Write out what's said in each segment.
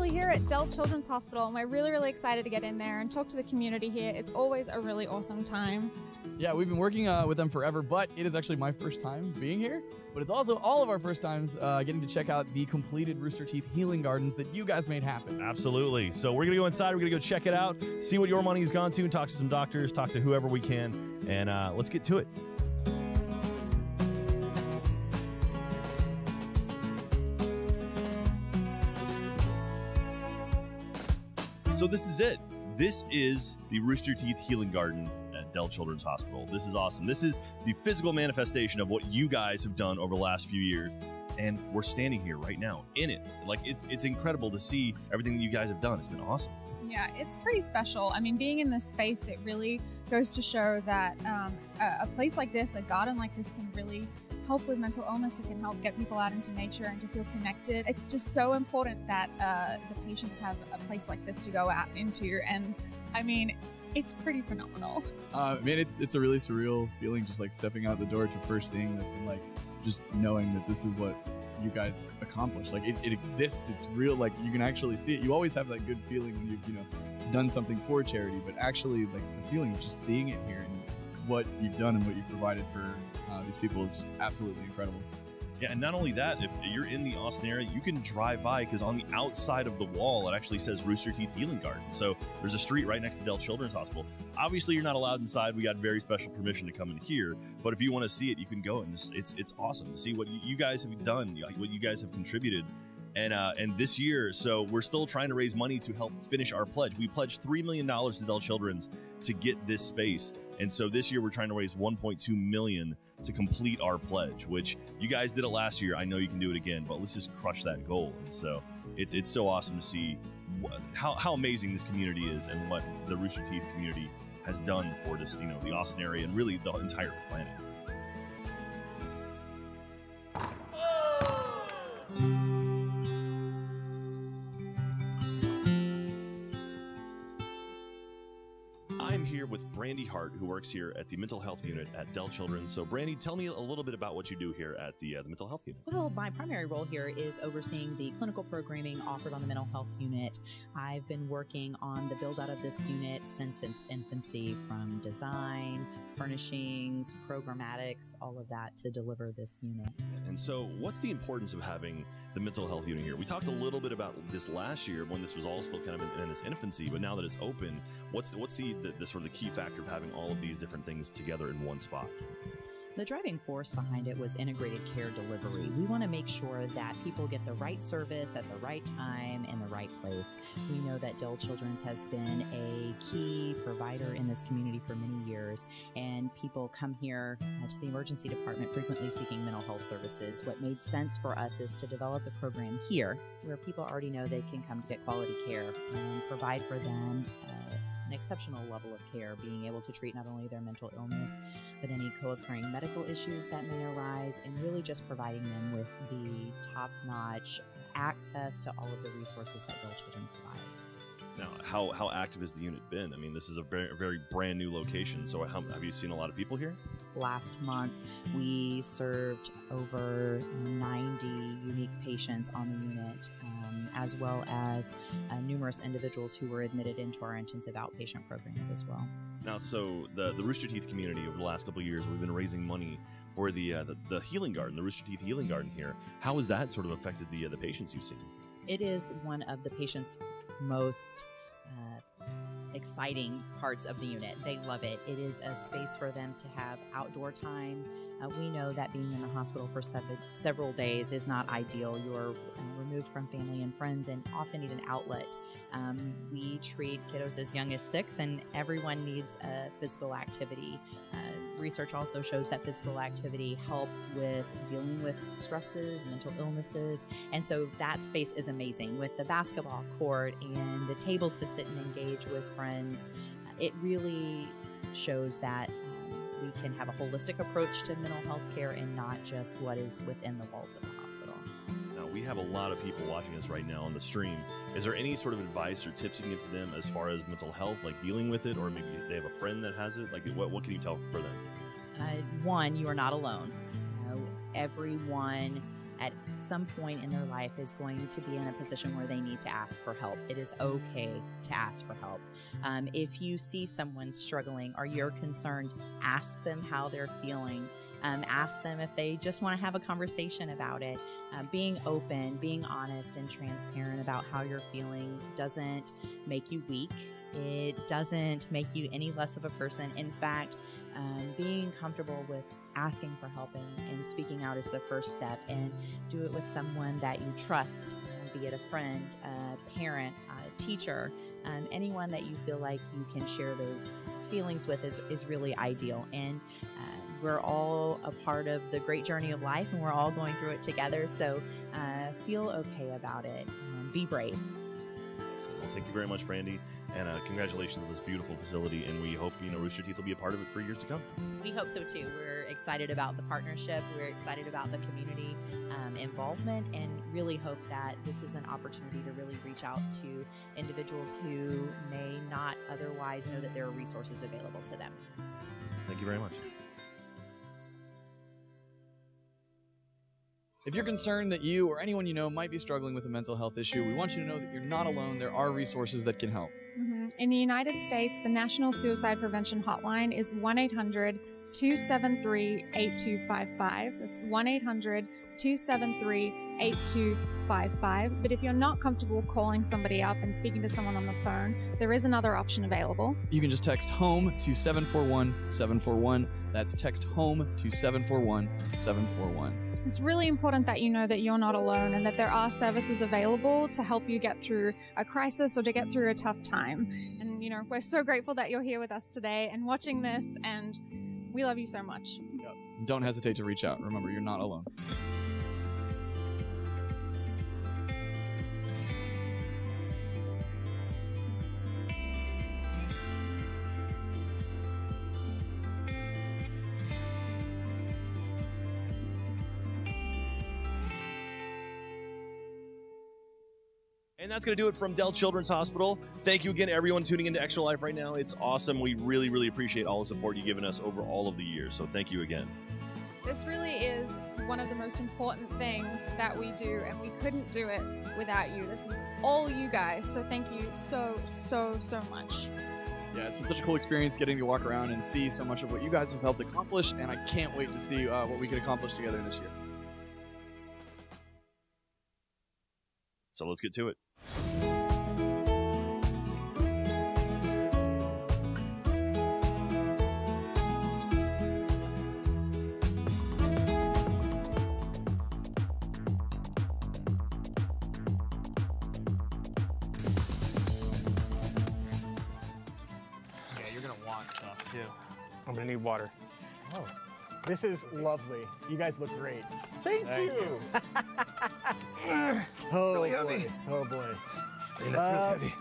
actually here at Dell Children's Hospital, and we're really excited to get in there and talk to the community here. It's always a really awesome time. Yeah, we've been working with them forever, but it is actually my first time being here. But it's also all of our first times getting to check out the completed Rooster Teeth healing gardens that you guys made happen. Absolutely. So we're going to go inside. We're going to go check it out, see what your money's gone to, and talk to some doctors, talk to whoever we can, and let's get to it. So this is it. This is the Rooster Teeth Healing Garden at Dell Children's Hospital. This is awesome. This is the physical manifestation of what you guys have done over the last few years. And we're standing here right now in it. Like, it's incredible to see everything that you guys have done. It's been awesome. Yeah, it's pretty special. I mean, being in this space, it really goes to show that a place like this, a garden like this, can really help with mental illness. It can help get people out into nature and to feel connected. It's just so important that the patients have a place like this to go out into. And I mean, it's pretty phenomenal. Man, it's a really surreal feeling just like stepping out the door to first seeing this and like just knowing that this is what you guys accomplished. Like it exists, it's real, like you can actually see it. You always have that good feeling when you've done something for charity, but actually like the feeling of just seeing it here and what you've done and what you've provided for these people is just absolutely incredible. Yeah, and not only that, if you're in the Austin area, you can drive by because on the outside of the wall, it actually says Rooster Teeth Healing Garden. So there's a street right next to Dell Children's Hospital. Obviously, you're not allowed inside. We got very special permission to come in here. But if you want to see it, you can go. And it's awesome to see what you guys have done, what you guys have contributed. And this year, so we're still trying to raise money to help finish our pledge. We pledged $3 million to Dell Children's to get this space. And so this year we're trying to raise $1.2 million to complete our pledge, which you guys did it last year. I know you can do it again, but let's just crush that goal. And so it's so awesome to see how amazing this community is and what the Rooster Teeth community has done for this, the Austin area and really the entire planet. I'm here with Brandy Hart, who works here at the mental health unit at Dell Children's. So, Brandy, tell me a little bit about what you do here at the mental health unit. Well, my primary role here is overseeing the clinical programming offered on the mental health unit. I've been working on the build out of this unit since its infancy, from design, furnishings, programmatics, all of that to deliver this unit. And so, what's the importance of having the mental health unit here? We talked a little bit about this last year when this was all still kind of in its infancy, but now that it's open, what's the sort of the key factor of having all of these different things together in one spot? The driving force behind it was integrated care delivery. We want to make sure that people get the right service at the right time in the right place. We know that Dell Children's has been a key provider in this community for many years, and people come here to the emergency department frequently seeking mental health services. What made sense for us is to develop the program here, where people already know they can come to get quality care and provide for them an exceptional level of care, being able to treat not only their mental illness, but any co-occurring medical issues that may arise, and really just providing them with the top-notch access to all of the resources that Dell Children provides. Now, how active has the unit been? I mean, this is a very brand new location, so have you seen a lot of people here? Last month, we served over 90 unique patients on the unit, as well as numerous individuals who were admitted into our intensive outpatient programs as well. Now, so the Rooster Teeth community over the last couple of years, we've been raising money for the healing garden, the Rooster Teeth Healing Garden here. How has that sort of affected the patients you've seen? It is one of the patients' most exciting parts of the unit. They love it. It is a space for them to have outdoor time. We know that being in the hospital for several days is not ideal. You're removed from family and friends and often need an outlet. We treat kiddos as young as 6, and everyone needs physical activity. Research also shows that physical activity helps with dealing with stresses, mental illnesses, and so that space is amazing with the basketball court and the tables to sit and engage with friends. It really shows that we can have a holistic approach to mental health care and not just what is within the walls of the hospital. Now, we have a lot of people watching us right now on the stream. Is there any sort of advice or tips you can give to them as far as mental health, like dealing with it, or maybe they have a friend that has it? Like, what can you tell for them? One, you are not alone. Everyone at some point in their life is going to be in a position where they need to ask for help. It is okay to ask for help. If you see someone struggling or you're concerned, ask them how they're feeling. Ask them if they just want to have a conversation about it. Being open, being honest and transparent about how you're feeling doesn't make you weak. It doesn't make you any less of a person. In fact, being comfortable with asking for help and speaking out is the first step, and do it with someone that you trust, be it a friend, a parent, a teacher, anyone that you feel like you can share those feelings with is really ideal. And we're all a part of the great journey of life, and we're all going through it together. So feel okay about it and be brave. Well, thank you very much, Brandy, and congratulations on this beautiful facility. And we hope Rooster Teeth will be a part of it for years to come. We hope so too. We're excited about the partnership. We're excited about the community involvement, and really hope that this is an opportunity to really reach out to individuals who may not otherwise know that there are resources available to them. Thank you very much. If you're concerned that you or anyone you know might be struggling with a mental health issue, we want you to know that you're not alone. There are resources that can help. In the United States, the National Suicide Prevention Hotline is 1-800-273-8255. That's 1-800-273-8255. But if you're not comfortable calling somebody up and speaking to someone on the phone, there is another option available. You can just text HOME to 741-741. That's text HOME to 741-741. It's really important that you know that you're not alone and that there are services available to help you get through a crisis or to get through a tough time. And, we're so grateful that you're here with us today and watching this, and we love you so much. Yep. Don't hesitate to reach out. Remember, you're not alone. And that's going to do it from Dell Children's Hospital. Thank you again, everyone tuning into Extra Life right now. It's awesome. We really, really appreciate all the support you've given us over all of the years. So thank you again. This really is one of the most important things that we do, and we couldn't do it without you. This is all you guys. So thank you so, so, so much. Yeah, it's been such a cool experience getting to walk around and see so much of what you guys have helped accomplish, and I can't wait to see what we can accomplish together this year. So let's get to it. I'm gonna need water. Oh, this is lovely. You guys look great. Thank you. Oh, really boy. heavy. Oh boy. Hey, that's really heavy.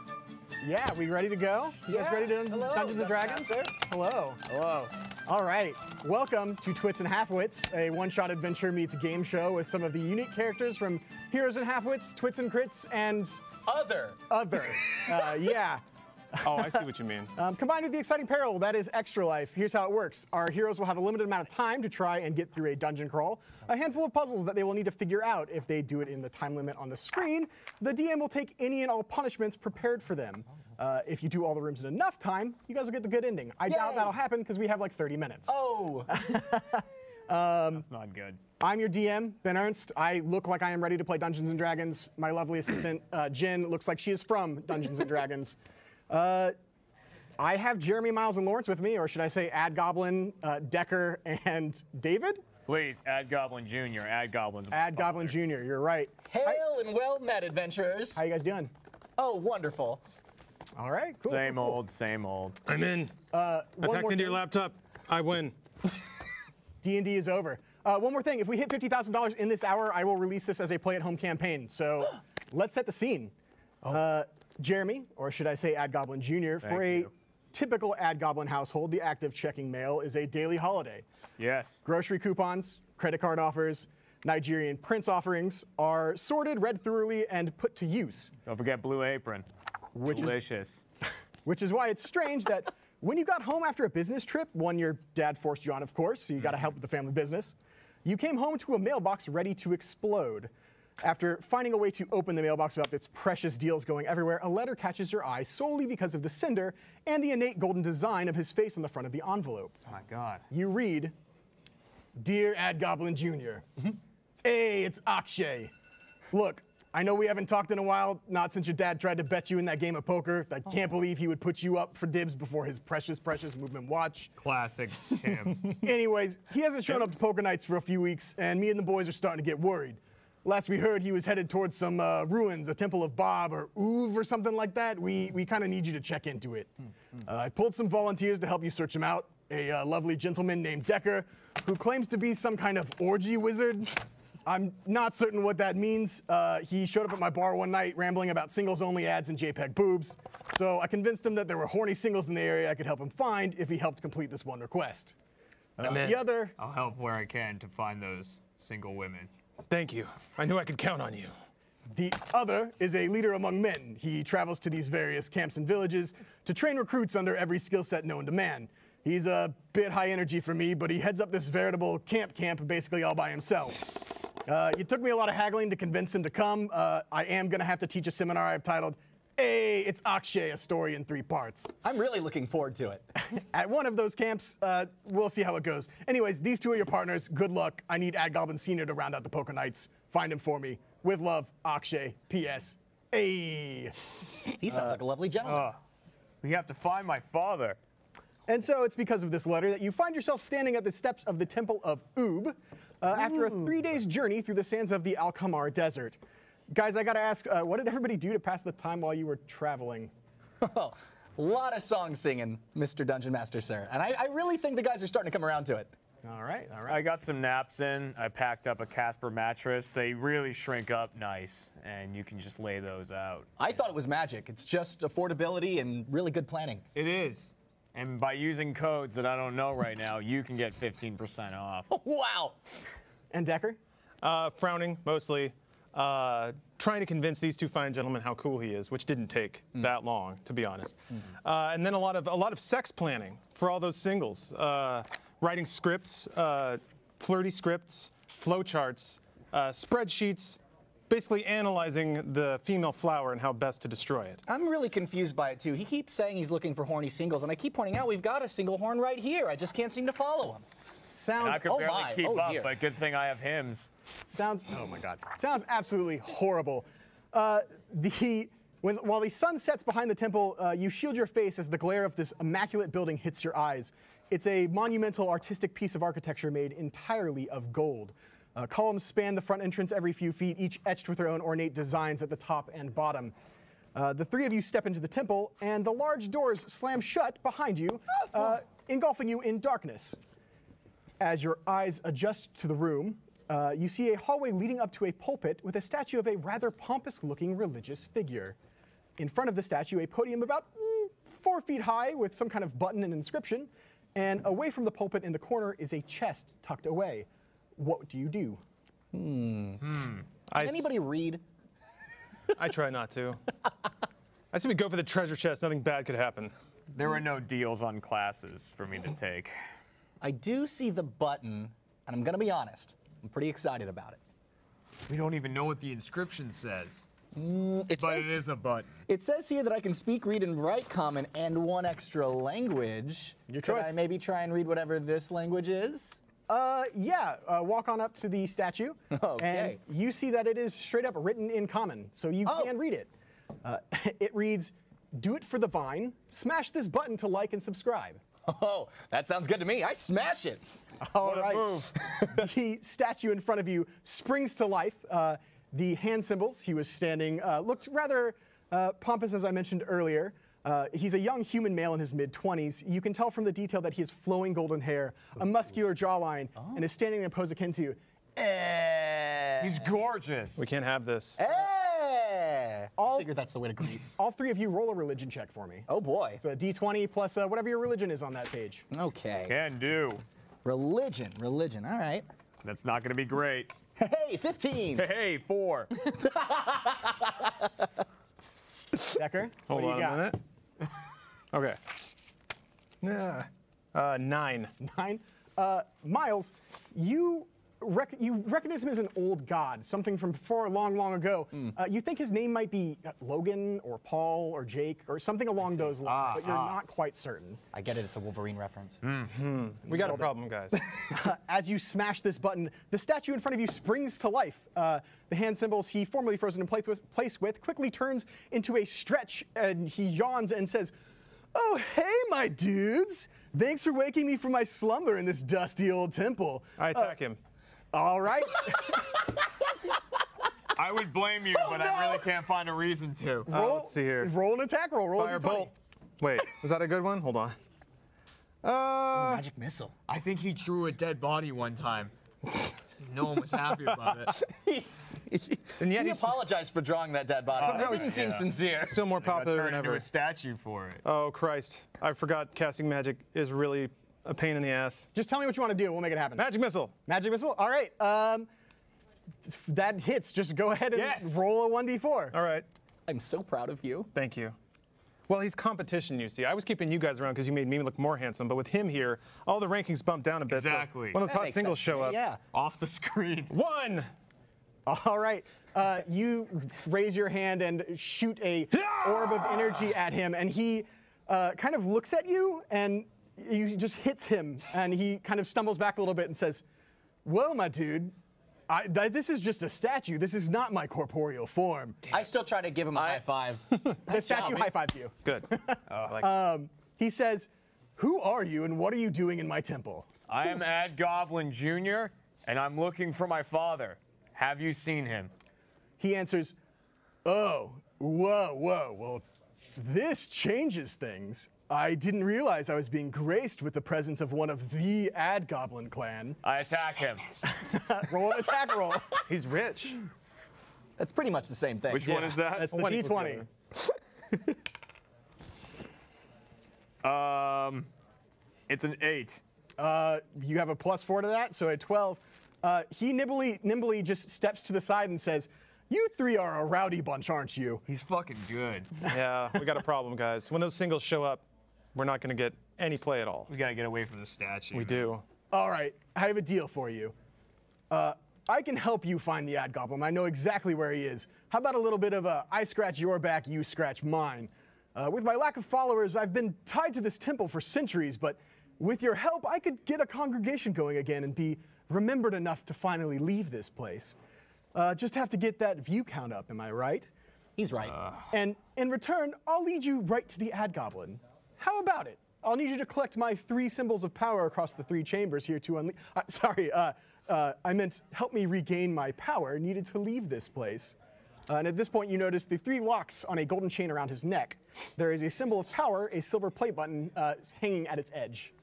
Yeah, we ready to go? You guys ready to Dungeons and Dragons? Hello. Hello. All right. Welcome to Twits Halfwits, a one-shot adventure meets game show with some of the unique characters from Heroes and Halfwits, Twits and Crits, and Other. Yeah. Oh, I see what you mean. Combined with the exciting peril that is Extra Life, here's how it works. Our heroes will have a limited amount of time to try and get through a dungeon crawl, a handful of puzzles that they will need to figure out. If they do it in the time limit on the screen, the DM will take any and all punishments prepared for them. If you do all the rooms in enough time, you guys will get the good ending. I doubt that'll happen because we have like 30 minutes. Oh! That's not good. I'm your DM, Ben Ernst. I look like I am ready to play Dungeons & Dragons. My lovely assistant, Jen, looks like she is from Dungeons & Dragons. I have Jeremy, Miles, and Lawrence with me, or should I say Ad Goblin, Decker, and David? Please, Ad Goblin Jr., Ad Goblin's Ad Goblin Jr., you're right. Hail and well met, adventurers. How you guys doing? Oh, wonderful. All right, cool. Same old, same old. I'm in. One I more packed into your thing. laptop. I win. D&D is over. One more thing, if we hit $50,000 in this hour, I will release this as a play-at-home campaign. So let's set the scene. Jeremy, or should I say Ad Goblin Jr., for a typical Ad Goblin household, the act of checking mail is a daily holiday. Yes. Grocery coupons, credit card offers, Nigerian prince offerings are sorted, read thoroughly, and put to use. Don't forget Blue Apron. Which Delicious. Which is why it's strange that when you got home after a business trip, one your dad forced you on, of course, so you got to help with the family business, You came home to a mailbox ready to explode. After finding a way to open the mailbox without its precious deals going everywhere, a letter catches your eye solely because of the sender and the innate golden design of his face on the front of the envelope. Oh my God. You read, Dear Adgoblin Jr., Hey, it's Akshay. Look, I know we haven't talked in a while, not since your dad tried to bet you in that game of poker. I can't believe he would put you up for dibs before his precious movement watch. Classic him. Anyways, he hasn't shown up to poker nights for a few weeks, and me and the boys are starting to get worried. Last we heard, he was headed towards some ruins, a temple of Bob or Uv or something like that. We kind of need you to check into it. I pulled some volunteers to help you search him out. A lovely gentleman named Decker, who claims to be some kind of orgy wizard. I'm not certain what that means. He showed up at my bar one night rambling about singles-only ads and JPEG boobs. So I convinced him that there were horny singles in the area I could help him find if he helped complete this one request. The other... I'll help where I can to find those single women. Thank you. I knew I could count on you. The other is a leader among men. He travels to these various camps and villages to train recruits under every skill set known to man. He's a bit high energy for me, but he heads up this veritable camp basically all by himself. It took me a lot of haggling to convince him to come. I am going to have to teach a seminar I've titled, Hey, it's Akshay, a story in 3 parts. I'm really looking forward to it. At one of those camps, we'll see how it goes. Anyways, these two are your partners. Good luck. I need Adgoblin Sr. to round out the poker nights. Find him for me. With love, Akshay. P.S. Hey. He sounds like a lovely gentleman. We have to find my father. And so it's because of this letter that you find yourself standing at the steps of the Temple of Ub after a 3 days journey through the sands of the Alkamar Desert. Guys, I gotta ask, what did everybody do to pass the time while you were traveling? A lot of song singing, Mr. Dungeon Master, sir. And I really think the guys are starting to come around to it. All right, all right. I got some naps in. I packed up a Casper mattress. They really shrink up nice, and you can just lay those out. I thought it was magic. It's just affordability and really good planning. It is. And by using codes that I don't know right now, you can get 15% off. Wow. And Decker? Frowning, mostly. Trying to convince these 2 fine gentlemen how cool he is, which didn't take that long, to be honest. And then a lot of sex planning for all those singles. Writing scripts, flirty scripts, flowcharts, spreadsheets, basically analyzing the female flower and how best to destroy it. I'm really confused by it, too. He keeps saying he's looking for horny singles, and I keep pointing out we've got a single horn right here. I just can't seem to follow him. Sounds, And I could barely keep up, dear. but good thing I have hymns. Sounds, oh my God. Sounds absolutely horrible. While the sun sets behind the temple, you shield your face as the glare of this immaculate building hits your eyes. It's a monumental artistic piece of architecture made entirely of gold. Columns span the front entrance every few feet, each etched with their own ornate designs at the top and bottom. The 3 of you step into the temple, and the large doors slam shut behind you, engulfing you in darkness. As your eyes adjust to the room, you see a hallway leading up to a pulpit with a statue of a rather pompous-looking religious figure. In front of the statue, a podium about 4 feet high with some kind of button and inscription, and away from the pulpit in the corner is a chest tucked away. What do you do? Can anybody read? I try not to. I say we go for the treasure chest. Nothing bad could happen. There were no deals on classes for me to take. I do see the button, and I'm going to be honest. I'm pretty excited about it. We don't even know what the inscription says. It But says, it is a button. It says here that I can speak, read, and write Common and 1 extra language. Your Could choice. I maybe try and read whatever this language is? Yeah, walk on up to the statue, Okay. and you see that it is straight up written in common, so you can read it. It reads, "Do it for the vine. Smash this button to like and subscribe." Oh, that sounds good to me. I smash it. All right. The statue in front of you springs to life. The hand symbols he was standing looked rather pompous, as I mentioned earlier. He's a young human male in his mid-20s. You can tell from the detail that he has flowing golden hair, a muscular jawline, and is standing in a pose akin to, He's gorgeous. We can't have this. I figured that's the way to greet. All 3 of you roll a religion check for me. Oh, boy. It's a D20 plus whatever your religion is on that page. Okay. Can do. Religion. All right. That's not going to be great. Hey, 15. Hey, 4. Decker, Hold what on do you got? a minute. Okay. Yeah. 9. 9. Miles, you you recognize him as an old god, something from before long, long ago. You think his name might be Logan or Paul or Jake or something along those lines, but you're not quite certain. I get it. It's a Wolverine reference. We got a problem, guys. As you smash this button, the statue in front of you springs to life. The hand symbols he formerly frozen in place with quickly turns into a stretch, and he yawns and says, "Oh, hey, my dudes! Thanks for waking me from my slumber in this dusty old temple." I attack him. All right. I would blame you, but I really can't find a reason to. Let's see here. Roll an attack roll. Roll a d20. Firebolt. Wait, was that a good one? Hold on. Magic missile. I think he drew a dead body one time. No one was happy about it. And yet He he's apologized for drawing that dead body. That didn't seem sincere. still more popular Turned than into ever. a statue for it. Oh, Christ. I forgot casting magic is really a pain in the ass. Just tell me what you want to do. We'll make it happen. Magic missile. Magic missile. All right. That hits. Just go ahead and roll a 1d4. All right. I'm so proud of you. Thank you. Well, he's competition, you see. I was keeping you guys around because you made me look more handsome, but with him here, all the rankings bumped down a bit. Exactly. So when those That hot makes singles sense. show up. Yeah. Off the screen. 1. All right. You raise your hand and shoot a orb of energy at him, and he kind of looks at you, and you just hits him, and he kind of stumbles back a little bit and says, "Whoa, my dude. This is just a statue. This is not my corporeal form." I still try to give him a high five. The statue high-fives you. Good. I like He says, "Who are you, and what are you doing in my temple?" I am Ad Goblin Jr., and I'm looking for my father. Have you seen him? He answers, "Oh, whoa, whoa, well, this changes things. I didn't realize I was being graced with the presence of one of the Ad Goblin clan." I attack him. Roll an attack roll. He's rich. That's pretty much the same thing. Which one is that? That's the One equals D20. It's an 8. You have a +4 to that, so a 12. He nimbly just steps to the side and says, "You three are a rowdy bunch, aren't you?" He's fucking good. Yeah, we got a problem, guys. When those singles show up, we're not going to get any play at all. We gotta get away from the statue. We do. All right, I have a deal for you. I can help you find the Ad Goblin. I know exactly where he is. How about a little bit of a I scratch your back, you scratch mine? With my lack of followers, I've been tied to this temple for centuries, but with your help, I could get a congregation going again and be remembered enough to finally leave this place. Just have to get that view count up, am I right? He's right. And in return, I'll lead you right to the Ad Goblin. How about it? I'll need you to collect my 3 symbols of power across the 3 chambers here to unleash. I meant help me regain my power needed to leave this place. And at this point, you notice the 3 locks on a golden chain around his neck. There is a symbol of power, a silver play button hanging at its edge.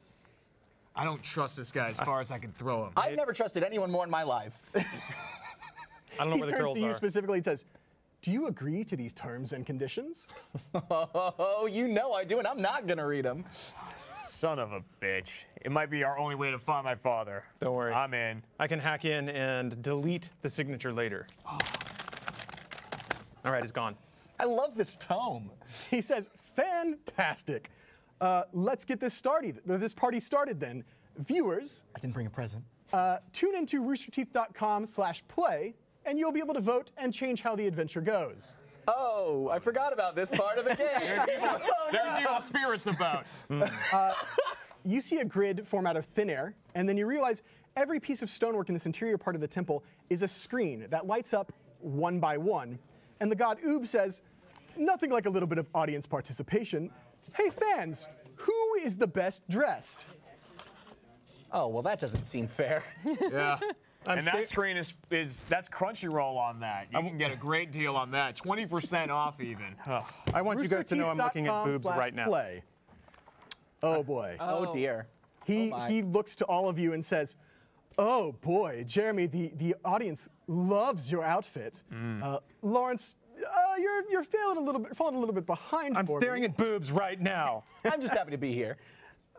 I don't trust this guy as far as I can throw him. I've never trusted anyone more in my life. I don't know He where the turns girls to you are. specifically and says, "Do you agree to these terms and conditions?" Oh, you know I do, and I'm not gonna read them. Son of a bitch. It might be our only way to find my father. Don't worry. I'm in. I can hack in and delete the signature later. All right, it's gone. I love this tome. He says, "Fantastic. Let's get this party started then. Viewers, I didn't bring a present. tune into roosterteeth.com/play, and you'll be able to vote and change how the adventure goes." Oh, I forgot about this part of the game. There's evil spirits about. You see a grid form out of thin air, and then you realize every piece of stonework in this interior part of the temple is a screen that lights up one by one. And the god Oob says, "Nothing like a little bit of audience participation. Hey fans, who is the best dressed?" Oh, well, that doesn't seem fair. Yeah. And that screen is that's Crunchyroll on that. You can get a great deal on that. 20% off even. I want you guys to know I'm looking at boobs right now. Play. Oh boy. Oh, dear. He my. he looks to all of you and says, "Oh boy, Jeremy, the audience loves your outfit. Lawrence, you're falling a little bit behind. I'm staring at boobs right now. I'm just happy to be here.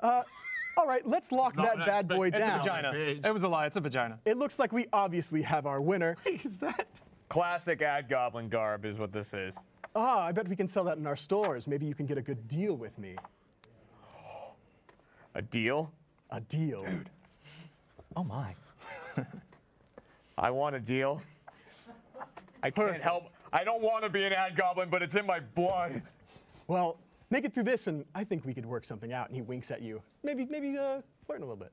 All right, let's lock that bad boy It's a down. vagina. It was a lie. It's a vagina. It looks like we obviously have our winner. Is that? Classic Ad Goblin garb is what this is. I bet we can sell that in our stores. Maybe you can get a good deal with me. A deal? A deal. Dude. Oh, my. I want a deal. I can't help. I don't want to be an ad goblin, but it's in my blood. Well, make it through this, and I think we could work something out. And he winks at you. Maybe flirting a little bit.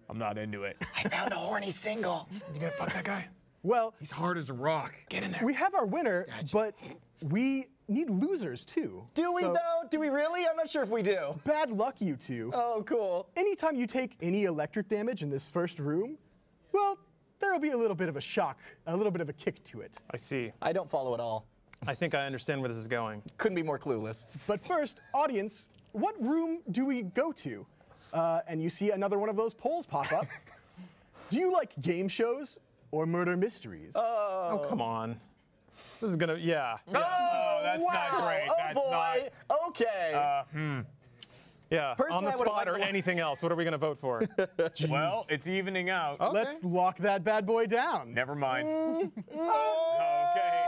I'm not into it. I found a horny single. You gonna fuck that guy? Well, He's hard as a rock. Get in there. we have our winner, but we need losers too. Do we So, though? Do we really? I'm not sure if we do. Bad luck, you two. Oh, cool. Anytime you take any electric damage in this first room, well, there will be a little bit of a shock, a little bit of a kick to it. I see. I don't follow at all. I think I understand where this is going. Couldn't be more clueless. But first, audience, what room do we go to? And you see another one of those polls pop up. Do you like game shows or murder mysteries? Oh, come on. This is gonna, yeah. Oh, that's wow. not great. Oh That's boy. Okay. Yeah, Personally, on the I would've spot liked or the- anything else. What are we gonna vote for? Well, it's evening out. Okay. Let's lock that bad boy down. Never mind. Okay.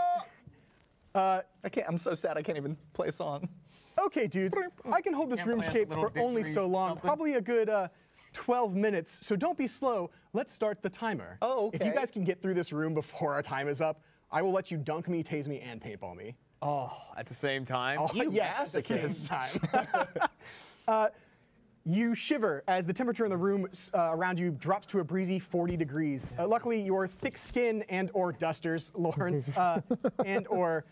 I can't. I'm so sad I can't even play a song. Okay, dudes, I can hold this Can't play us a RuneScape little for only victory so long, something? probably a good 12 minutes, so don't be slow. Let's start the timer. Oh, If you okay. guys can get through this room before our time is up, I will let you dunk me, tase me, and paintball me. Oh, at the same time. Oh, You yes, at the masochist. same time. You shiver as the temperature in the room around you drops to a breezy 40 degrees. Luckily, your thick skin and or dusters, Lawrence, and or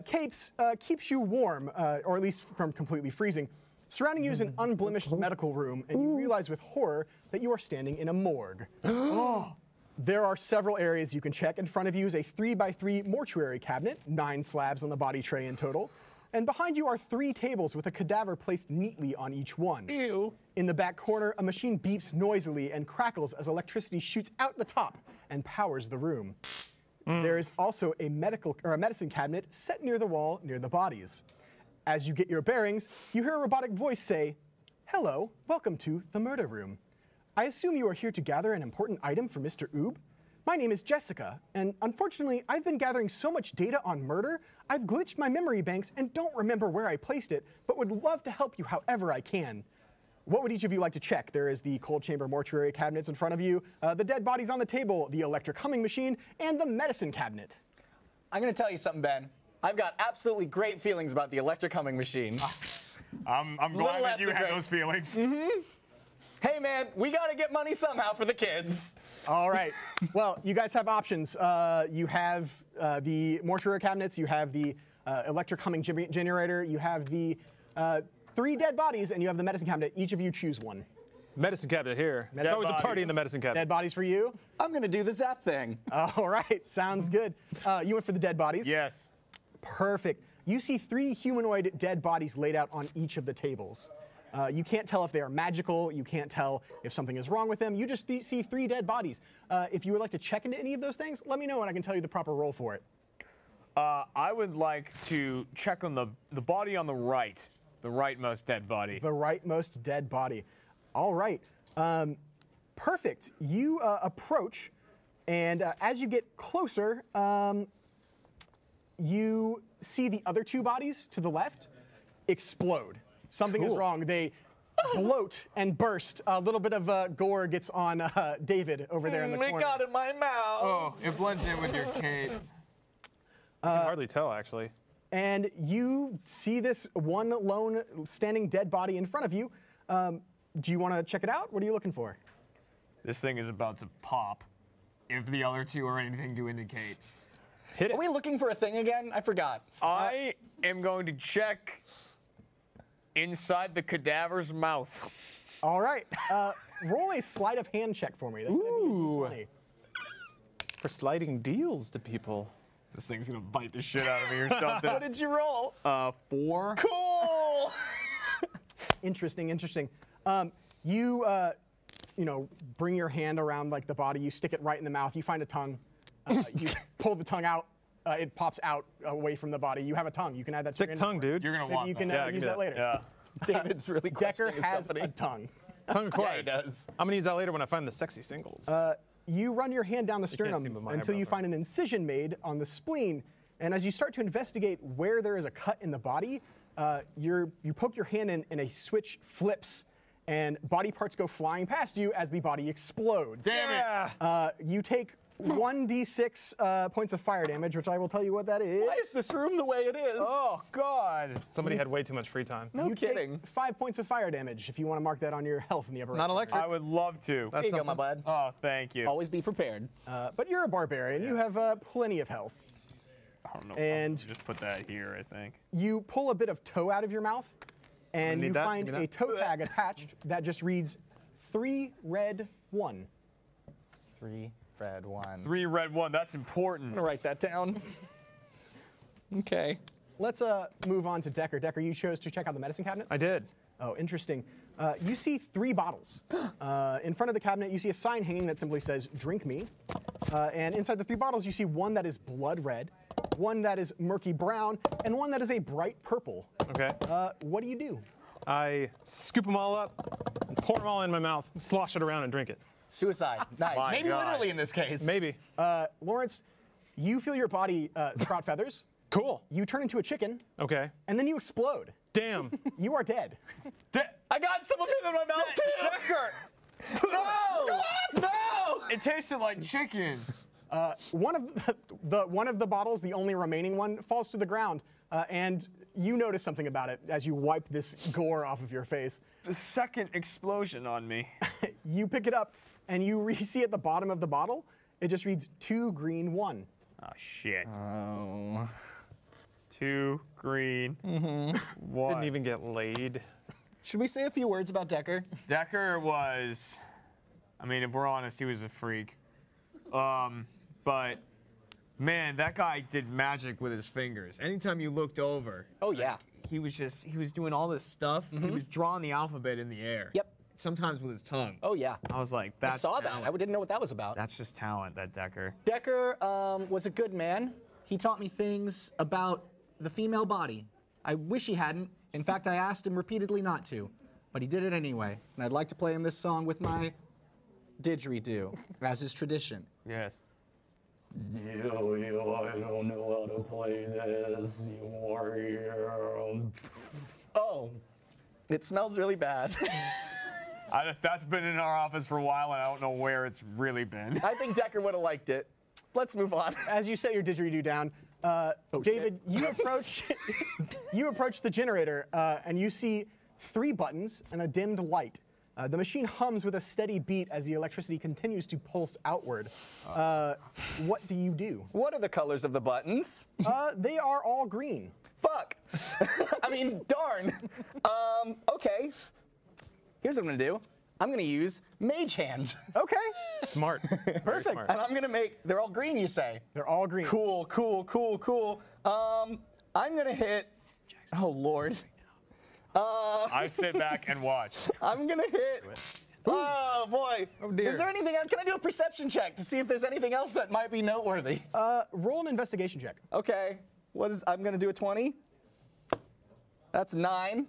capes keeps you warm, or at least from completely freezing. Surrounding you is an unblemished medical room, and you realize with horror that you are standing in a morgue. There are several areas you can check. In front of you is a 3x3 mortuary cabinet, 9 slabs on the body tray in total. And behind you are 3 tables with a cadaver placed neatly on each one. Ew. In the back corner, a machine beeps noisily and crackles as electricity shoots out the top and powers the room. There is also a medicine cabinet set near the wall near the bodies. As you get your bearings, you hear a robotic voice say, "Hello, welcome to the murder room. I assume you are here to gather an important item for Mr. Oob? My name is Jessica, and unfortunately, I've been gathering so much data on murder, I've glitched my memory banks and don't remember where I placed it, but would love to help you however I can. What would each of you like to check? There is the cold chamber mortuary cabinets in front of you, the dead bodies on the table, the electric humming machine, and the medicine cabinet." I'm gonna tell you something, Ben. I've got absolutely great feelings about the electric humming machine. I'm glad less that you than had great. those feelings. Hey, man, we gotta get money somehow for the kids. All right. Well, you guys have options. You have the mortuary cabinets, you have the electric humming generator, you have the 3 dead bodies, and you have the medicine cabinet. Each of you choose one. Medicine cabinet here. There's always a party in the medicine cabinet. Dead bodies for you? I'm gonna do the zap thing. All right, sounds good. You went for the dead bodies? Yes. Perfect. You see 3 humanoid dead bodies laid out on each of the tables. You can't tell if they are magical. You can't tell if something is wrong with them. You just see 3 dead bodies. If you would like to check into any of those things, let me know and I can tell you the proper roll for it. I would like to check on the body on the rightmost dead body. The rightmost dead body. All right. Perfect. You approach, and as you get closer, you see the other 2 bodies to the left explode. Something is wrong. They bloat and burst. A little bit of gore gets on David over there in the corner. It got in my mouth. Oh, it blends in with your cape. I can hardly tell, actually. And you see this one lone standing dead body in front of you. Do you want to check it out? What are you looking for? This thing is about to pop. If the other 2 are anything to indicate. Hit it. Are we looking for a thing again? I forgot. I am going to check inside the cadaver's mouth. All right. Roll a sleight of hand check for me. That's going to be a D20. For sliding deals to people. This thing's gonna bite the shit out of me or something. What did you roll? 4. Cool. Interesting, interesting. You know, bring your hand around like the body. You stick it right in the mouth. You find a tongue. You pull the tongue out. It pops out away from the body. You have a tongue. You can add that to Sick your tongue, inventory. dude. You're gonna Maybe want you can that. I can use do that that. later. Yeah. David's really Decker questioning his has company. a tongue. Tongue acquired. Yeah, he does. I'm gonna use that later when I find the sexy singles. You run your hand down the see sternum but my until you eyebrow find an incision made on the spleen. And as you start to investigate where there is a cut in the body, you poke your hand in and a switch flips and body parts go flying past you as the body explodes. Damn it. You take 1d6 points of fire damage, which I will tell you what that is. Why is this room the way it is? Oh, God. Somebody had way too much free time. No you kidding. Take 5 points of fire damage if you want to mark that on your health in the upper right. Not electric. I would love to. There you go, my bud. Oh, thank you. Always be prepared. But you're a barbarian. You have plenty of health. I don't know. And just put that here, I think. You pull a bit of toe out of your mouth, and you find a toe tag attached that just reads 3 red 1. 3 red 1. 3 red 1. That's important. I'm gonna write that down. Okay. Let's move on to Decker. Decker, you chose to check out the medicine cabinet? I did. Oh, interesting. You see 3 bottles. In front of the cabinet, you see a sign hanging that simply says, "Drink me." And inside the 3 bottles, you see one that is blood red, one that is murky brown, and one that is a bright purple. Okay. What do? I scoop them all up, and pour them all in my mouth, slosh it around, and drink it. Suicide. Nice. My Maybe God. literally in this case. Maybe. Lawrence, you feel your body sprout feathers. Cool. You turn into a chicken, Okay. and then you explode. Damn. You are dead. I got some of him in my mouth too. Decker! No! No! It tasted like chicken. One of the bottles, the only remaining one, falls to the ground, and you notice something about it as you wipe this gore off of your face. The second explosion on me. You pick it up, and you see at the bottom of the bottle, it just reads 2 green 1. Oh, shit. Oh. 2 green. 1. Didn't even get laid. Should we say a few words about Decker? Decker was, I mean, if we're honest, he was a freak. But man, that guy did magic with his fingers. Anytime you looked over, Oh, yeah. he was doing all this stuff. He was drawing the alphabet in the air. Yep. Sometimes with his tongue. Oh, yeah. I was like, I that's saw talent. that. I didn't know what that was about. That's just talent, that Decker. Decker was a good man. He taught me things about the female body. I wish he hadn't. In fact, I asked him repeatedly not to, but he did it anyway. And I'd like to play him this song with my didgeridoo, as is tradition. Yes. I don't know how to play this. Oh, it smells really bad. That's been in our office for a while, and I don't know where it's really been. I think Decker would have liked it. Let's move on. As you set your didgeridoo down, David, you approach the generator, and you see 3 buttons and a dimmed light. The machine hums with a steady beat as the electricity continues to pulse outward. What do? What are the colors of the buttons? They are all green. Fuck. I mean, darn. Okay. Here's what I'm gonna do. I'm gonna use Mage Hand. Okay. Smart. Perfect. Smart. And I'm gonna make, they're all green, you say? They're all green. Cool, cool, cool, cool. I'm gonna hit, oh Lord. I sit back and watch. I'm gonna hit, oh boy. Oh, dear. Is there anything else? Can I do a perception check to see if there's anything else that might be noteworthy? Roll an investigation check. Okay, I'm gonna do a 20. That's 9.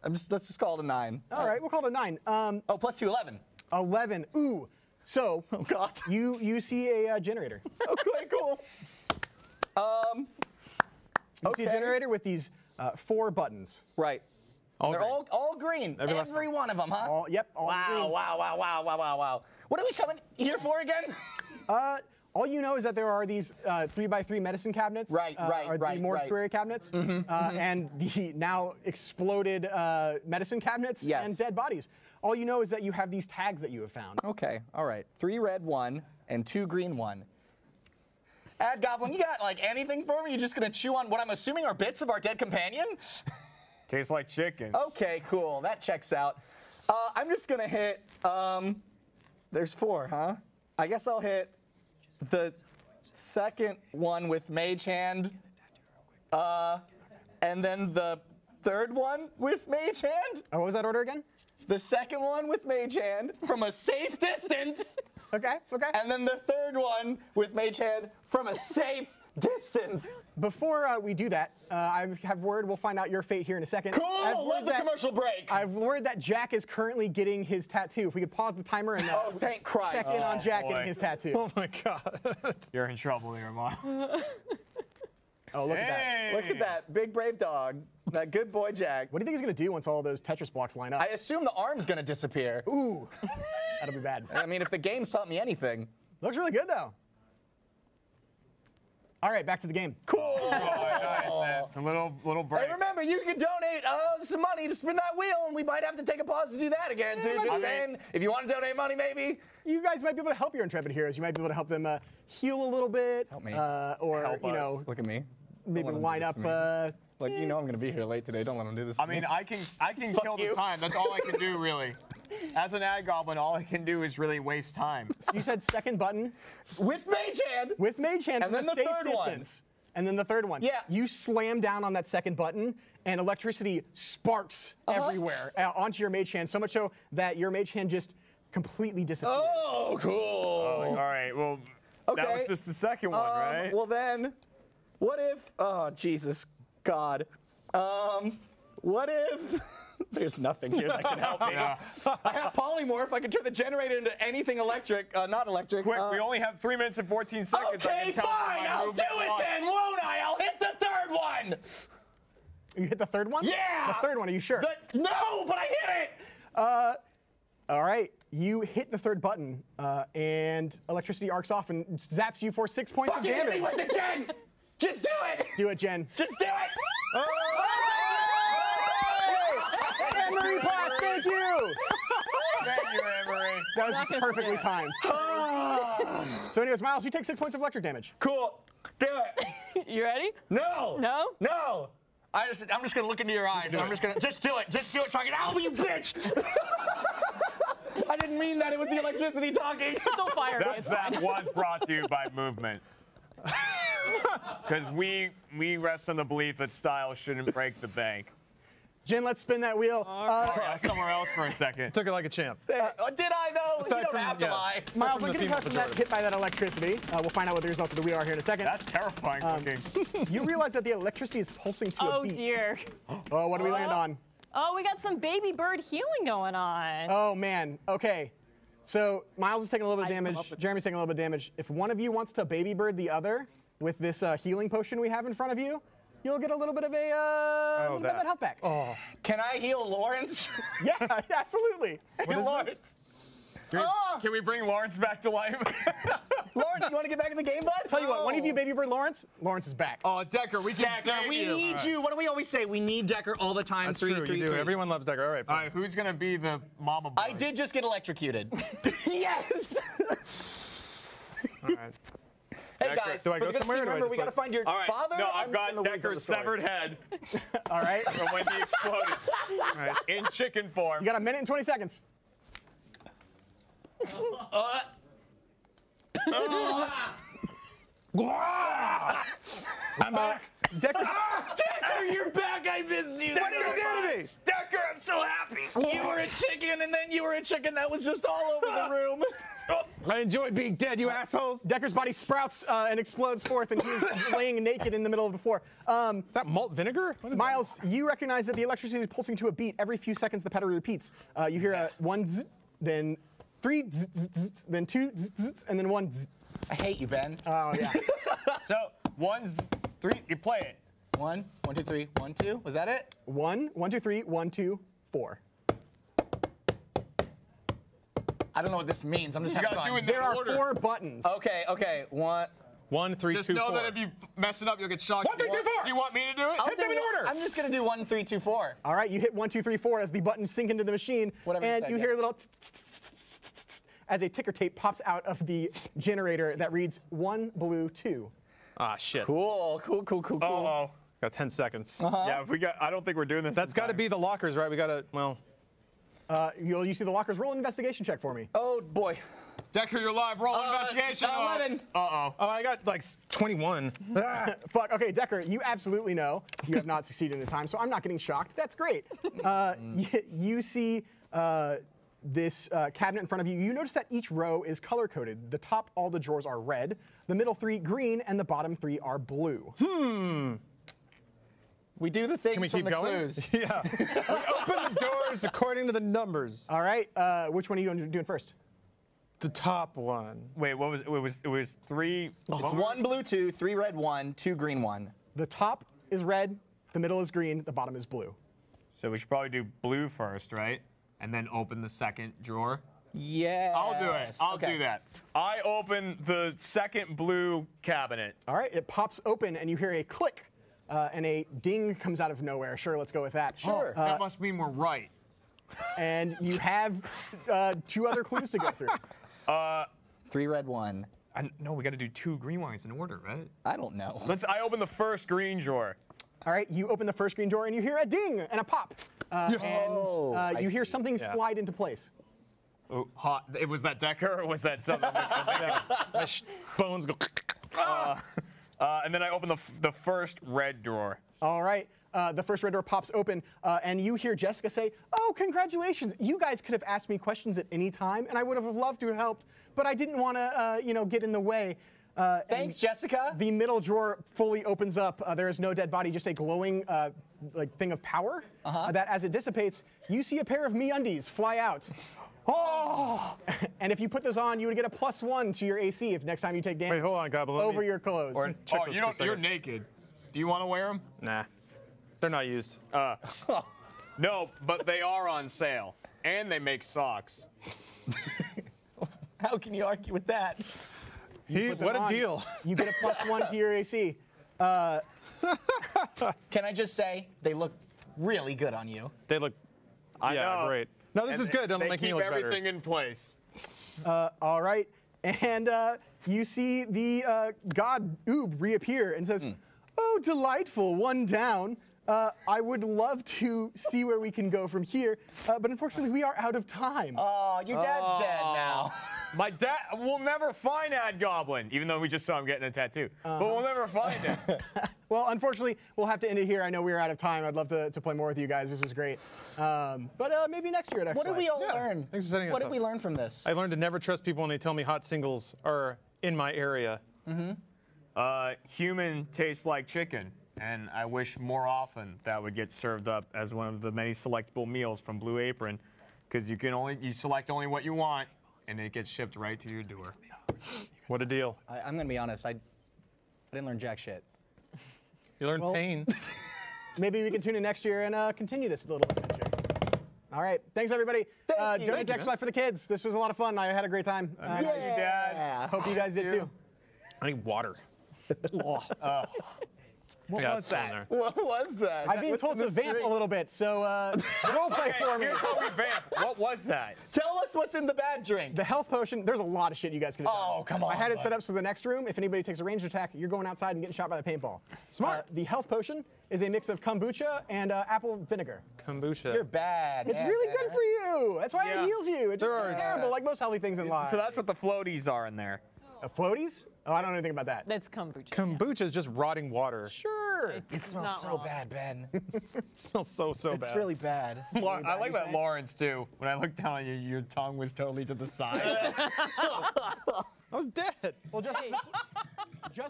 Let's just call it a 9. All right, we'll call it a 9. Oh, plus 2, 11. 11. Ooh. So, Oh God. you see a generator. Okay, cool. You see a generator with these 4 buttons. Right. They're green. all green. last Every one of them, huh? All green. Wow. What are we coming here for again? All you know is that there are these 3x3 medicine cabinets. Right. Or the mortuary cabinets. And the now exploded medicine cabinets Yes. and dead bodies. All you know is that you have these tags that you have found. Okay, all right. 3 red 1 and 2 green 1. Ad Goblin, you got like anything for me? You just gonna chew on what I'm assuming are bits of our dead companion? Tastes like chicken. Okay, cool. That checks out. I'm just gonna hit. There's 4, huh? I guess I'll hit the second one with Mage Hand, and then the third one with Mage Hand. Oh, what was that order again? The second one with Mage Hand from a safe distance. Okay. And then the third one with Mage Hand from a safe distance. Before we do that, I have word. We'll find out your fate here in a second. Cool. Love the commercial break. I've word that Jack is currently getting his tattoo. If we could pause the timer and Oh, thank Christ. check in on Jack boy. getting his tattoo. Oh my God. You're in trouble here, Mom. Oh, look at that. Look at that big brave dog. That good boy Jack. What do you think he's going to do once all those Tetris blocks line up? I assume the arm's going to disappear. Ooh, that'll be bad. I mean, if the game's taught me anything. Looks really good, though. All right, back to the game. Cool. A little break. Hey, remember, you can donate some money to spin that wheel, and we might have to take a pause to do that again, too. Just saying, if you want to donate money, maybe. You guys might be able to help your intrepid heroes. You might be able to help them heal a little bit. Help me. Or, Help you us. know, Look at me. maybe line up. Like, you know I'm going to be here late today. Don't let them do this I to me. mean, I can kill the time. That's all I can do, really. As an ag goblin, all I can do is really waste time. You said second button. With Mage Hand. With Mage Hand And for then the the safe third one. distance. And then the third one. Yeah. You slam down on that second button, and electricity sparks everywhere onto your Mage Hand, so much so that your Mage Hand just completely disappears. Oh, cool. All right, well, that was just the second one, right? Well, then, what if, oh, Jesus, God. What if, there's nothing here that can help me. Yeah. I have polymorph. I can turn the generator into anything electric, not electric. Quick, we only have 3 minutes and 14 seconds. I Okay, can tell from fine. my I'll do movement it on. then, won't I? I'll hit the third one. You hit the third one? Yeah. The third one, are you sure? No, but I hit it. All right, you hit the third button, and electricity arcs off and zaps you for 6 points of Fucking hit me damage. with the gen. Just do it. Do it, Jen. Just do it. Anne-Marie Potts, thank you! Thank you, Emery. That was perfectly timed. So anyways, Miles, you take 6 points of electric damage. Cool. Do it. You ready? No. No? No. I'm just gonna look into your eyes, and I'm just gonna do it. Just do it. So I can help you, bitch. I didn't mean that. It was the electricity talking. Don't fire me. That zap was brought to you by movement. Because we rest on the belief that style shouldn't break the bank. Jen, let's spin that wheel. Try somewhere else for a second. Took it like a champ. Did I though? Aside You don't from- have to yeah. lie. Miles, from I'm the getting female cut from that hit by that electricity. We'll find out what the results of the wheel are here in a second. That's terrifying looking. You realize that the electricity is pulsing to a Oh beat. dear. Oh, what do we land on? Oh, we got some baby bird healing going on. Oh, man. Okay. So Miles is taking a little bit of I come damage. up with- Jeremy's taking a little bit of damage. If one of you wants to baby bird the other with this healing potion we have in front of you, you'll get a little bit of that health back. Oh, Can I heal Lawrence? Yeah, absolutely. what is Lawrence. this? Can we bring Lawrence back to life? Lawrence, you want to get back in the game, bud? Tell you what, one of you baby bird Lawrence, Lawrence is back. Oh, Decker, we can Decker, save we you. need you. What do we always say? We need Decker all the time. That's Three, true. three, You do. three. Everyone loves Decker. All right. All right, who's gonna be the mama boy? I did just get electrocuted. Yes! All right. Hey Decker. guys, Do I for go the good somewhere, team, or do I remember just we got to like- find your All right, father. no, I've and got the wings of the Decker's story. severed head All right. from when he exploded All right. in chicken form. You got a minute and 20 seconds. I'm back. Decker's, Decker, you're back. I missed you. What did you do to me? Decker, I'm so happy. You were a chicken, and then you were a chicken that was just all over the room. I enjoy being dead, you assholes. Is Decker's body sprouts and explodes forth, and he's laying naked in the middle of the floor. that malt vinegar? What is Miles, you recognize that the electricity is pulsing to a beat. Every few seconds, the pattern repeats. You hear a one zzz, then three zzz, zzz, zzz, then two zzz, zzz, and then one zzz. I hate you, Ben. Oh, yeah. So, 1, 3, you play it. 1, 1, 2, 3, 1, 2. Was that it? 1, 1, 2, 3, 1, 2, 4. I don't know what this means. I'm just You having gotta fun. do it in There that are order. 4 buttons. Okay. 1. 1, 3, Just 2, know 4. that if you mess it up, you'll get shocked. 1, 3, 2, 4. Do you want me to do it? I'll Hit them do in it. order. I'm just gonna do 1, 3, 2, 4. All right, you hit 1, 2, 3, 4 as the buttons sink into the machine, Whatever you and said, you yeah. hear a little as a ticker tape pops out of the generator that reads 1 blue 2. Ah, shit. Cool. Uh-oh. Got 10 seconds. Yeah, if we got. I don't think we're doing this. That's in got to time. be the lockers, right? We got to, well. You see the lockers. Roll an investigation check for me. Oh boy. Decker, you're live. Roll investigation. 11. Uh-oh. Oh, I got like 21. Ah. Fuck. Okay, Decker, you absolutely know you have not succeeded in time, so I'm not getting shocked. That's great. You see this cabinet in front of you. You notice that each row is color coded. The top, all the drawers are red. The middle 3 green, and the bottom 3 are blue. We do the things Can we from keep the going? clues. Yeah. We open the doors according to the numbers. All right. Which one are you doing first? The top one. Wait, what was it? Was 3. It's 1 blue 2, 3 red 1, 2 green 1. The top is red. The middle is green, the bottom is blue. So we should probably do blue first, right? And then open the second drawer. Yeah. I'll do it. I'll do that. I open the second blue cabinet. All right, it pops open and you hear a click and a ding comes out of nowhere. Sure, let's go with that. Sure. That must mean we're right. And you have 2 other clues to go through. 3 red, 1. No, we got to do 2 green ones in order, right? I don't know. I open the first green drawer. All right, you open the first green door and you hear a ding and a pop. And you hear something slide into place. Oh, hot. It was that Decker, or was that something? My bones go. And then I open the first red drawer. All right, the first red door pops open and you hear Jessica say, "Oh, congratulations! You guys could have asked me questions at any time, and I would have loved to have helped, but I didn't want to, get in the way." Thanks, Jessica. The middle drawer fully opens up. There is no dead body, just a glowing thing of power. That, as it dissipates, you see a pair of MeUndies fly out. Oh! And if you put those on, you would get a +1 to your AC if next time you take damage. Wait, hold on, Goblin. Over your clothes. You're naked. Do you want to wear them? Nah, they're not used. No, but they are on sale, and they make socks. How can you argue with that? What a deal. You get a +1 to your AC. Can I just say, they look really good on you. They look, I know. great. No, this is good. It'll make me look better. They keep everything in place. All right, and you see the god Oob reappear and says, "Oh, delightful, 1 down. I would love to see where we can go from here, but unfortunately we are out of time." Oh, your dad's dead now. My dad, we'll never find that goblin, even though we just saw him getting a tattoo. But we'll never find him. Well, unfortunately, we'll have to end it here. I know we are out of time. I'd love to play more with you guys. This was great. But maybe next year at X What did we all Yeah. learn? Thanks for setting What us did up. we learn from this? I learned to never trust people when they tell me hot singles are in my area. Human tastes like chicken, and I wish more often that would get served up as one of the many selectable meals from Blue Apron, because you select only what you want, and it gets shipped right to your door. What a deal. I'm going to be honest. I didn't learn jack shit. You learn pain. Maybe we can tune in next year and continue this little adventure. All right, thanks everybody. Thank you. Donate to Extra Life for the Kids. This was a lot of fun. I had a great time. Yeah. Hope you guys did too. I need water. What was that? What was that? I'm being told to vamp a little bit, so role play for me. Here's how we vamp. What was that? Tell us what's in the bad drink. The health potion, there's a lot of shit you guys could have done. Oh, come on, I had it bud. set up so the next room, if anybody takes a ranged attack, you're going outside and getting shot by the paintball. Smart. The health potion is a mix of kombucha and apple vinegar. Kombucha. You're bad. It's really good for you. That's why it heals you. It's just terrible, like most healthy things in life. So that's what the floaties are in there. Floaties? Oh, I don't know anything about that. That's kombucha. Kombucha is just rotting water. Sure. It smells not so wrong. bad, Ben. It smells so bad. It's really bad. I like that Lawrence too. When I looked down at you, your tongue was totally to the side. I was dead. Well, just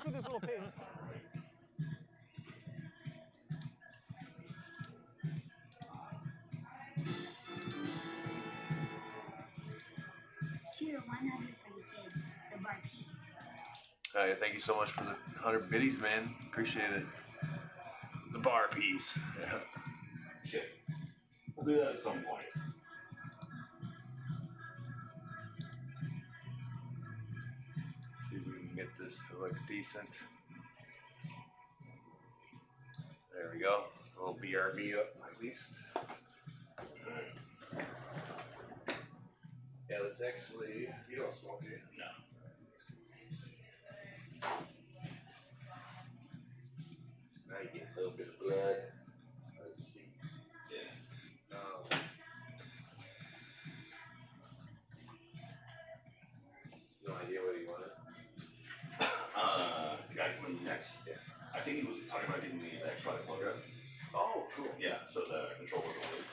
with this little pig. Cheer 100 for the kids, the bar keys. Thank you so much for the 100 biddies, man. Appreciate it. The bar piece. Yeah. Shit. We'll do that at some point. See if we can get this to look decent. There we go. A little BRB up at least. Yeah, let's actually. You don't smoke it? No. So now you get a little bit of blood. Let's see. Yeah. No idea what he wanted. The guy coming next. Yeah. I think he was talking about getting the extra logo. Oh, cool. Yeah, so the control was only.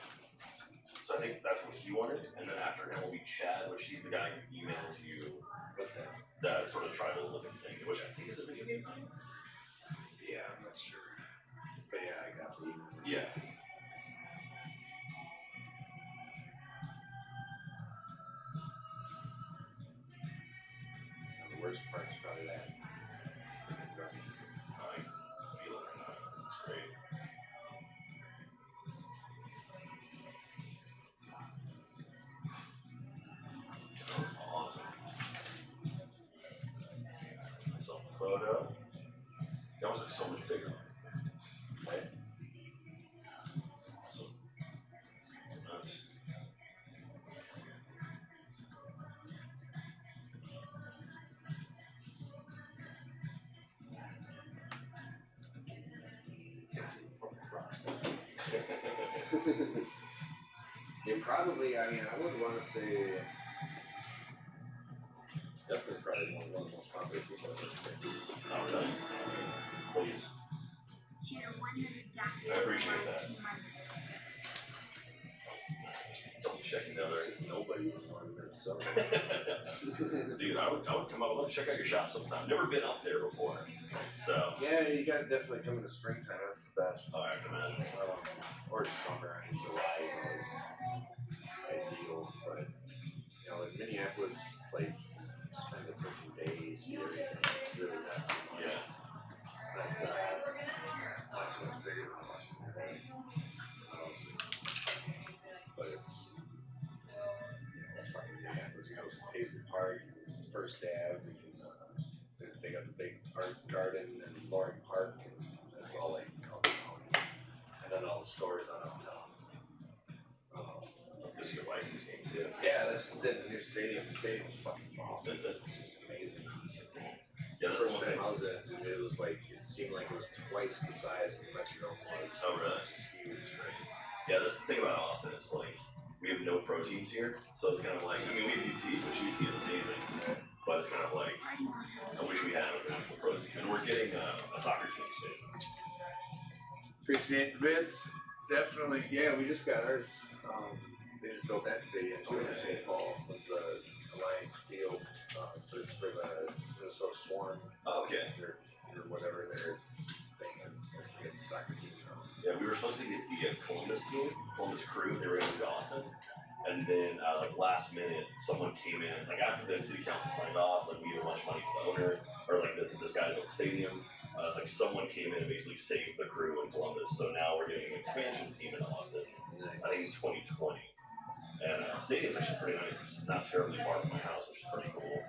So I think that's what he wanted, and then after him will be Chad, which he's the guy who emails you What's that? the sort of tribal looking thing, which I think is a video game thing. Yeah, I'm not sure. But yeah, I got the email. Yeah. And the worst part's probably that. I feel it right now. It's great. He almost looks so much bigger. Right? So, nuts. Yeah, probably. I mean, I would want to say definitely probably one of the most popular people I've ever seen. Oh, really? Please. I appreciate that. Double checking the other. It's just nobody's on Minnesota. Dude, I would come up. I'd love to check out your shop sometime. Never been up there before. So. Yeah, you gotta definitely come in the springtime. That's the best. Oh, after that. Or summer. I mean, July is always ideal. But, you know, in Minneapolis, it's like you spend the freaking day, see everything. It's really not too much. Yeah. It's not so much bigger than Washington. But it's fucking Minneapolis. You know, it's Paisley Park, First Ave. We can, they got the big art garden and Loring Park, and that's all like downtown. And then all the stores on uptown. This is the Vikings game too. Yeah, that's just it. The new stadium. The stadium's fucking awesome. That's it. It's just amazing. Yeah, that's First the time one I was in it, it was like, it seemed like it was twice the size of the Metrodome was. Oh, really? It's just huge. Yeah, that's the thing about Austin. It's like we have no pro teams here, so it's kind of like, I mean, we have UT, which UT is amazing, but it's kind of like I wish we had an actual pro team, and we're getting a soccer team soon. Appreciate the bits. Definitely. Yeah, we just got ours. They just built that stadium too in St. Paul. Was the Alliance Field, but it's for the Minnesota Swarm. Oh, okay. Or whatever their thing is. I forget the soccer team. Yeah, we were supposed to get the Columbus team, Columbus crew. They were in Austin, and then like last minute, someone came in. Like after the city council signed off, like we gave a bunch of money to the owner, or like this guy built the stadium. Like someone came in and basically saved the crew in Columbus. So now we're getting an expansion team in Austin. Nice. I think in 2020. And the stadium's actually pretty nice. It's not terribly far from my house, which is pretty cool.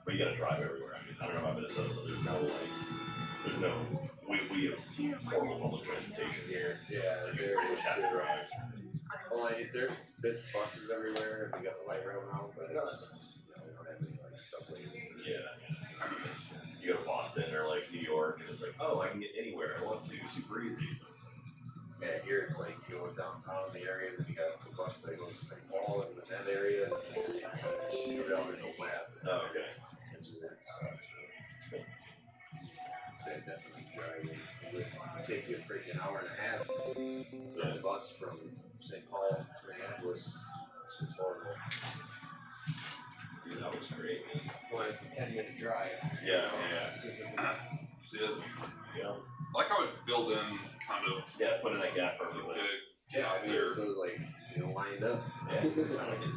But you gotta drive everywhere. I mean, I don't know about Minnesota, but there's no we have horrible public transportation here. Yeah, so you pretty much have to drive. Well, like, there's buses everywhere, and we got the light rail now, but it's, you know, we don't have any like subways. Yeah. You go to Boston or like New York, and it's like, oh, I can get anywhere I want to, super easy. Yeah, here it's like you go downtown in the area, and then you got the bus that goes to St. Paul and that area, and you kind of shoot out in the lab. Oh, okay. It's definitely driving. It would take you a freaking hour and a half on the bus from St. Paul to Minneapolis. It's just horrible. Dude, that was great. Well, it's a 10-minute drive. Yeah. See it? Yeah. I like how it filled in kind of. Yeah, put in that gap perfectly. Yeah, I mean, so it was like, you know, lined up. Yeah, I like it.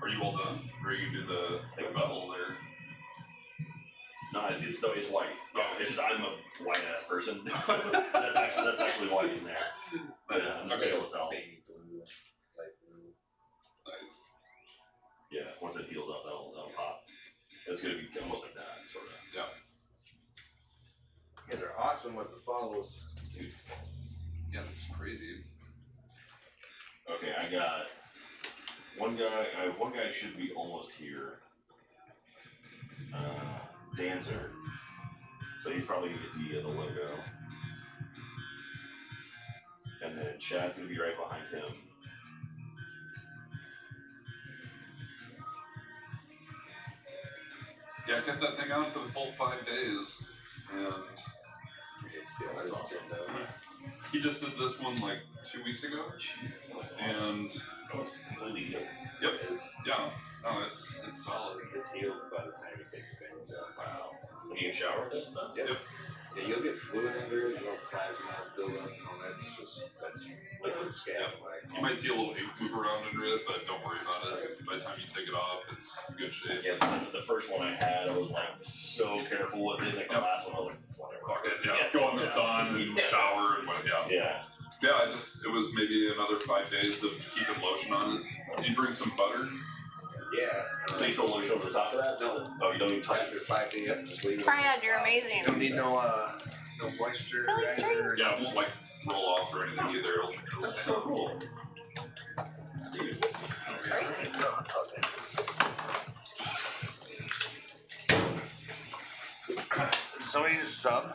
Are you all done? Or you can do the metal there? No, it's white. Yeah, it's just I'm a white ass person. So that's actually white in there. Nice. Yeah, Okay. Baby blue, light blue. Nice. Yeah, once it heals up, that'll pop. It's gonna be almost like that, sort of. Yeah. Yeah, they're awesome with the follows. Yeah, this is crazy. Okay, I got one guy. One guy should be almost here. Dancer. So he's probably gonna get the logo. And then Chad's gonna be right behind him. Yeah, I kept that thing on for the full 5 days, and That's awesome. he just did this one like 2 weeks ago. Jesus. And It's completely healed. yep, yeah, no, it's solid. It's healed by the time you take your bangs out. Wow. When you can shower with it and stuff? Yep. Yeah, you'll get fluid under it, you'll plasma build up and all that. It's just, that's liquid scab. You might see a little ink move around under it, but don't worry about it. By the time you take it off, it's in good shape. Yeah, so the first one I had, I was like so careful with it. Like the last one, I was like, Fuck it, yeah. Go in the sun, shower, and Yeah. Yeah, it was maybe another 5 days of keeping lotion on it. Did you bring some butter? Yeah. So you still lotion over the top of that? No. Oh, you don't even touch it? After 5 a.m., just leave it. Brad, you're amazing. You don't need no moisture. Silly stream. Yeah, it won't like roll off or anything either. It'll That's so cool. Sorry? No, it's all good. Somebody need a sub?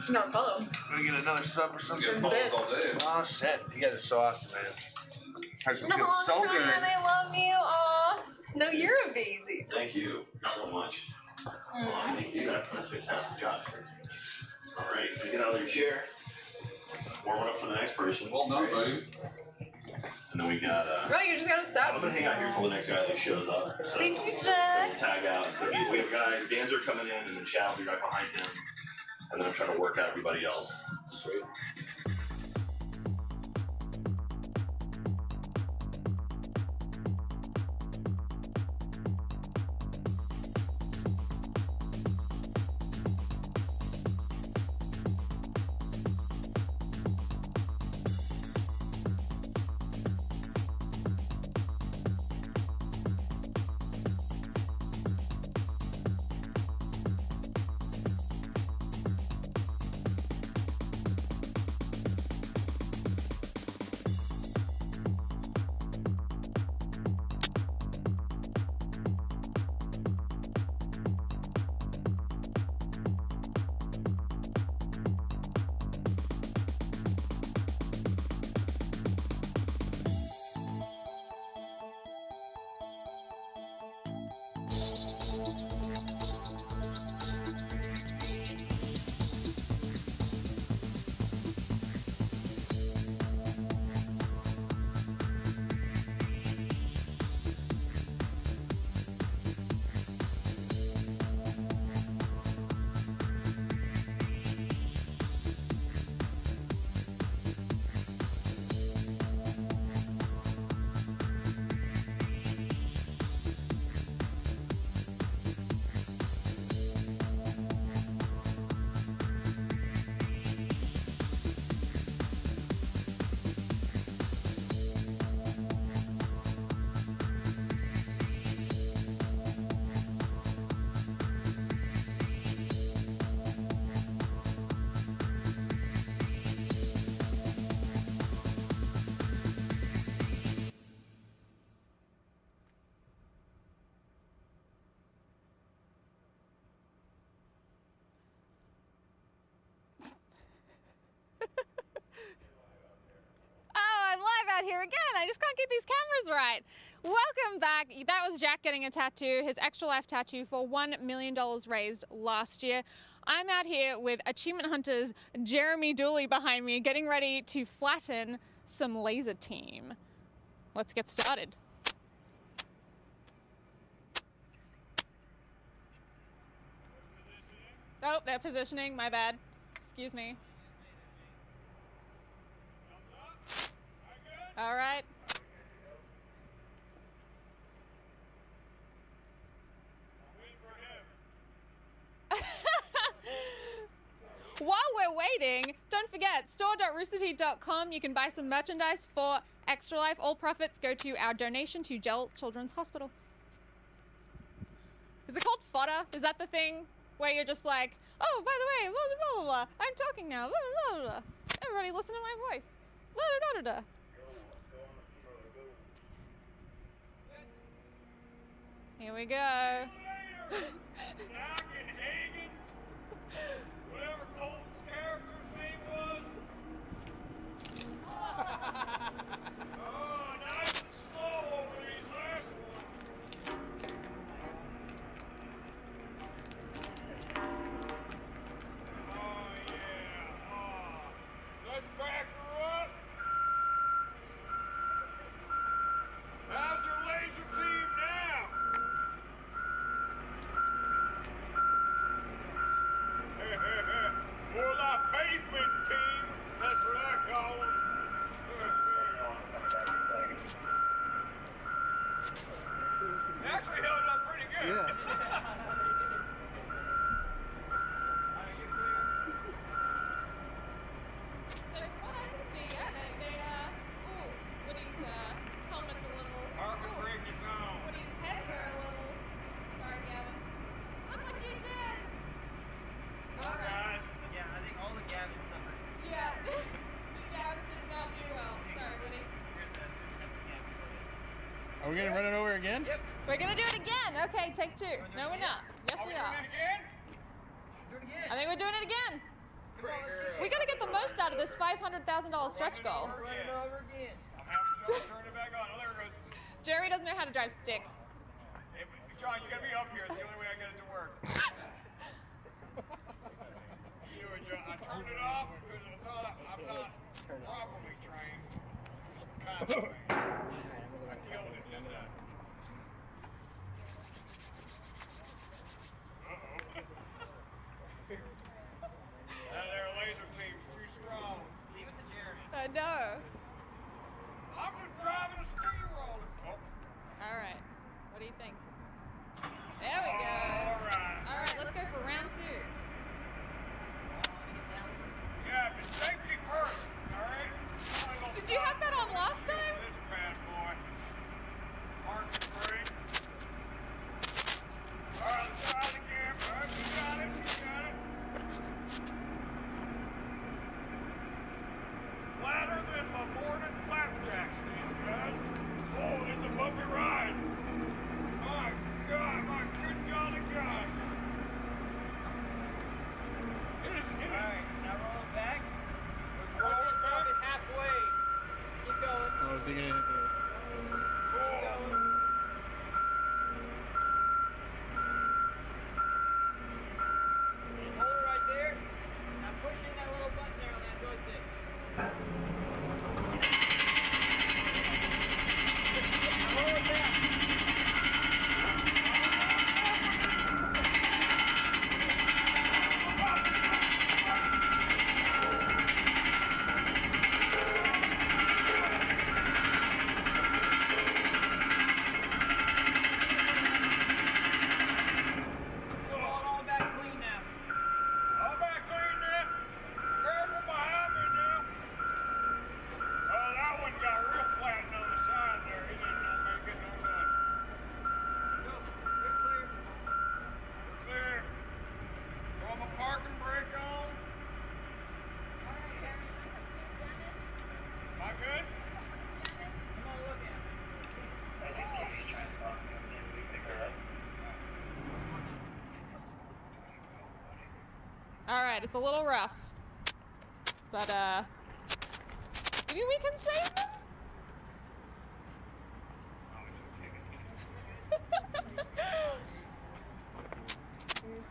No, follow. We get another sub or something? get follows all day. Oh shit, you guys are so awesome, man. Husband No, feels so Sean, good. I love you. Aw. No, you're amazing. Thank you so much. Thank you. That's a fantastic job. All right, get out of your chair. Warm it up for the next person. Well done, buddy. And then we got. Oh, you just got a I'm sub. gonna hang out here until the next guy like shows up. So, Thank you, so Jack. we'll tag out. So we have a guy, Danzer coming in, and then Chad will be right behind him. And then I'm trying to work out everybody else. Sweet. Out here again. I just can't get these cameras right. Welcome back. That was Jack getting a tattoo, his Extra Life tattoo for $1 million raised last year. I'm out here with Achievement Hunters Jeremy Dooley behind me, getting ready to flatten some laser team. Let's get started. Oh, they're positioning, my bad. Excuse me. All right. While we're waiting, don't forget, store.roosterteeth.com. You can buy some merchandise for Extra Life. All profits go to our donation to Dell Children's Hospital. Is it called fodder? Is that the thing where you're just like, oh, by the way, blah, blah, blah, blah. I'm talking now. Blah, blah, blah. Everybody listen to my voice. Blah, blah, blah, blah. Here we go. Whatever Colton's character's name was. Oh, nice and slow over these last ones. Oh, yeah. Oh. Let's back her up. How's your laser team now? More like pavement team. That's what I call them. They actually held up pretty good. So, what I can see, yeah, ooh, Woody's helmet's a little. Harmon break is on. we gonna run it over again? Yep. We're gonna do it again. Okay, take 2. No, we're not. Yes, we are. I think we're doing it again. We gotta get the most out of this $500,000 stretch goal. Run it over again. I'm having trouble turning it back on. Oh, there it goes. Jerry doesn't know how to drive stick. Hey, John, you gotta be up here. It's the only way I get it to work. I turned it off because I thought I'm not properly trained. Kind of thing. I killed it, didn't I? That there laser team's too strong. Leave it to Jeremy. I know. I'm just driving a steamroller. Oh. All right. What do you think? There we go. All right. All right, let's go for round 2. Yeah, but safety first, all right? Did you have that on last time? This bad boy. Mark the brake. All right, let's try it again. All right, we got it. We got it. Flatter than my morning flapjacks, these guys. Oh, it's a bumpy ride. My God, my good golly gosh. All right, now roll it back. Let's roll it back. Halfway. Keep going. Oh, is he gonna hit the... Keep going. Just hold it right there. Now pushing that little button there on that joystick. Now roll it back. All right, it's a little rough, but maybe we can save them.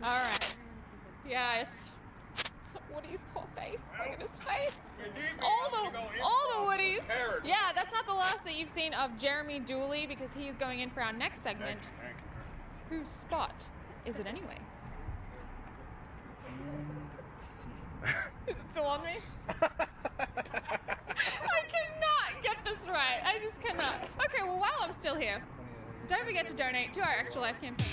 All right. Yes. Woody's poor face. Look at his face. All the Woodies. Yeah, that's not the last that you've seen of Jeremy Dooley because he's going in for our next segment. Whose spot is it anyway? Is it still on me? I cannot get this right. I just cannot. Okay, well, while I'm still here, don't forget to donate to our Extra Life campaign.